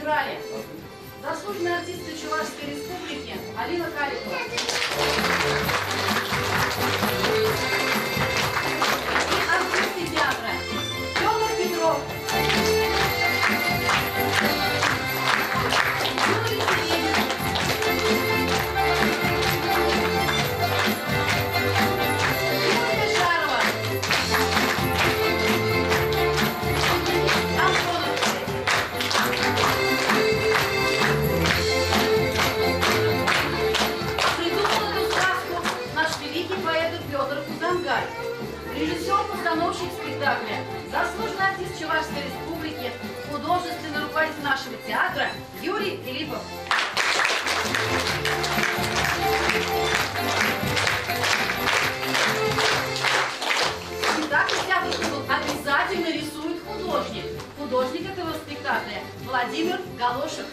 играли заслуженные артисты Чувашской Республики Алина Каликова и артисты театра Федор Петров, Юрий Середин, Юлия Шарова, Антонов. Придумал эту сказку наш великий поэт Федор Кузангай, режиссер-постановщик спектакля, заслуженный артист Чувашской Республики, художественный руководитель нашего театра Юрий Филиппов. Спектакль театра обязательно рисует художник. Художник этого спектакля Владимир Галошев.